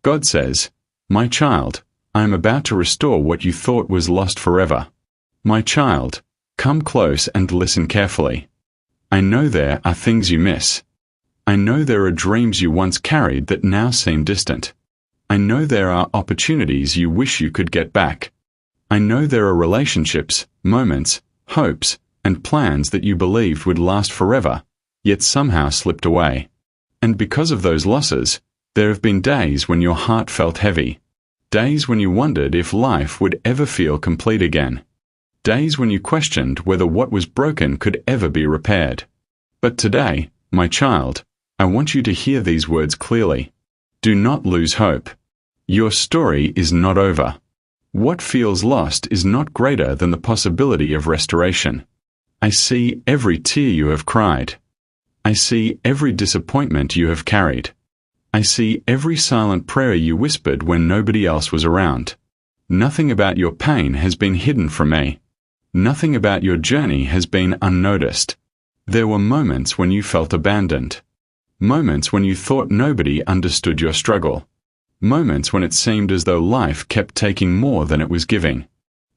God says, "My child, I am about to restore what you thought was lost forever. My child, come close and listen carefully. I know there are things you miss. I know there are dreams you once carried that now seem distant. I know there are opportunities you wish you could get back. I know there are relationships, moments, hopes, and plans that you believed would last forever, yet somehow slipped away. And because of those losses, there have been days when your heart felt heavy, days when you wondered if life would ever feel complete again, days when you questioned whether what was broken could ever be repaired. But today, my child, I want you to hear these words clearly. Do not lose hope. Your story is not over. What feels lost is not greater than the possibility of restoration. I see every tear you have cried. I see every disappointment you have carried. I see every silent prayer you whispered when nobody else was around. Nothing about your pain has been hidden from me. Nothing about your journey has been unnoticed. There were moments when you felt abandoned. Moments when you thought nobody understood your struggle. Moments when it seemed as though life kept taking more than it was giving.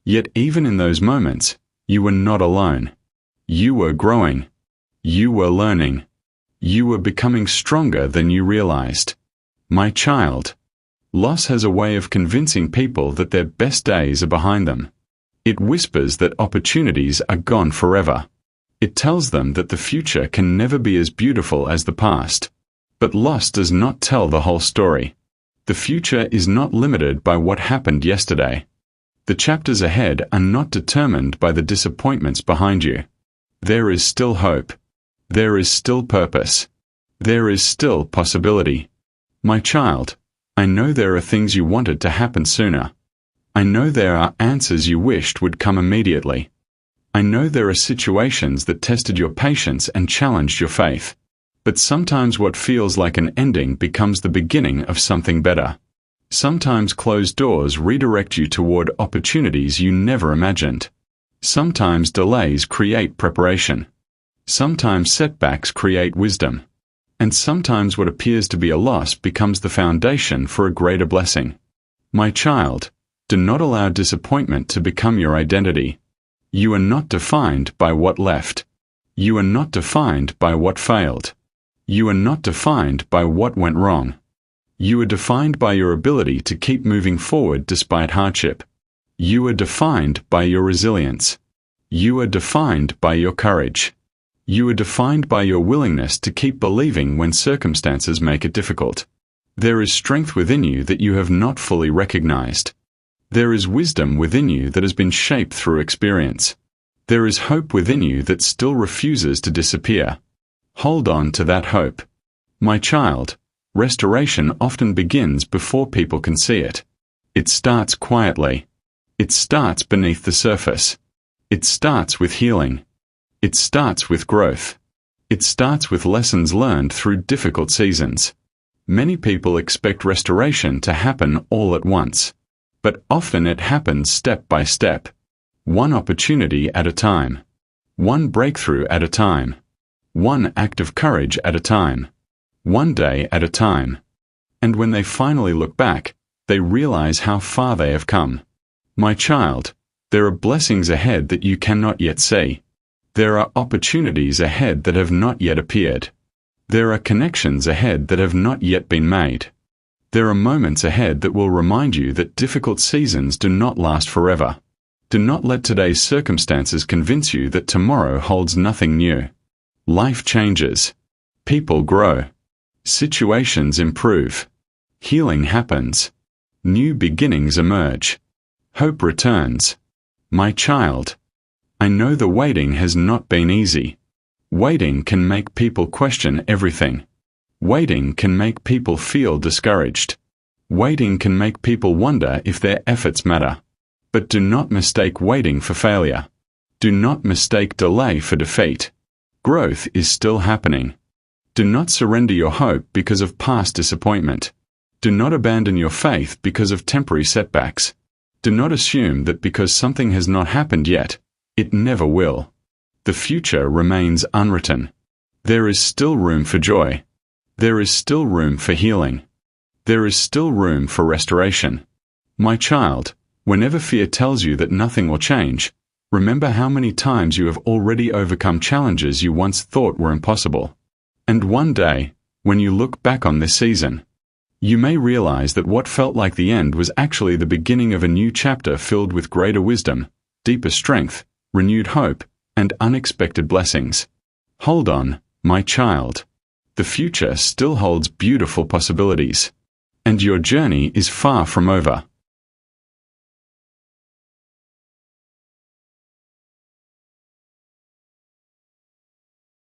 Yet even in those moments, you were not alone. You were growing. You were learning. You were becoming stronger than you realized. My child, loss has a way of convincing people that their best days are behind them. It whispers that opportunities are gone forever. It tells them that the future can never be as beautiful as the past. But loss does not tell the whole story. The future is not limited by what happened yesterday. The chapters ahead are not determined by the disappointments behind you. There is still hope. There is still purpose. There is still possibility. My child, I know there are things you wanted to happen sooner. I know there are answers you wished would come immediately. I know there are situations that tested your patience and challenged your faith. But sometimes what feels like an ending becomes the beginning of something better. Sometimes closed doors redirect you toward opportunities you never imagined. Sometimes delays create preparation. Sometimes setbacks create wisdom. And sometimes what appears to be a loss becomes the foundation for a greater blessing. My child, do not allow disappointment to become your identity. You are not defined by what left. You are not defined by what failed. You are not defined by what went wrong. You are defined by your ability to keep moving forward despite hardship. You are defined by your resilience. You are defined by your courage. You are defined by your willingness to keep believing when circumstances make it difficult. There is strength within you that you have not fully recognized. There is wisdom within you that has been shaped through experience. There is hope within you that still refuses to disappear. Hold on to that hope. My child, restoration often begins before people can see it. It starts quietly. It starts beneath the surface. It starts with healing. It starts with growth. It starts with lessons learned through difficult seasons. Many people expect restoration to happen all at once. But often it happens step by step. One opportunity at a time. One breakthrough at a time. One act of courage at a time. One day at a time. And when they finally look back, they realize how far they have come. My child, there are blessings ahead that you cannot yet see. There are opportunities ahead that have not yet appeared. There are connections ahead that have not yet been made. There are moments ahead that will remind you that difficult seasons do not last forever. Do not let today's circumstances convince you that tomorrow holds nothing new. Life changes. People grow. Situations improve. Healing happens. New beginnings emerge. Hope returns. My child, I know the waiting has not been easy. Waiting can make people question everything. Waiting can make people feel discouraged. Waiting can make people wonder if their efforts matter. But do not mistake waiting for failure. Do not mistake delay for defeat. Growth is still happening. Do not surrender your hope because of past disappointment. Do not abandon your faith because of temporary setbacks. Do not assume that because something has not happened yet, it never will. The future remains unwritten. There is still room for joy. There is still room for healing. There is still room for restoration. My child, whenever fear tells you that nothing will change, remember how many times you have already overcome challenges you once thought were impossible. And one day, when you look back on this season, you may realize that what felt like the end was actually the beginning of a new chapter filled with greater wisdom, deeper strength, renewed hope, and unexpected blessings. Hold on, my child. The future still holds beautiful possibilities. And your journey is far from over.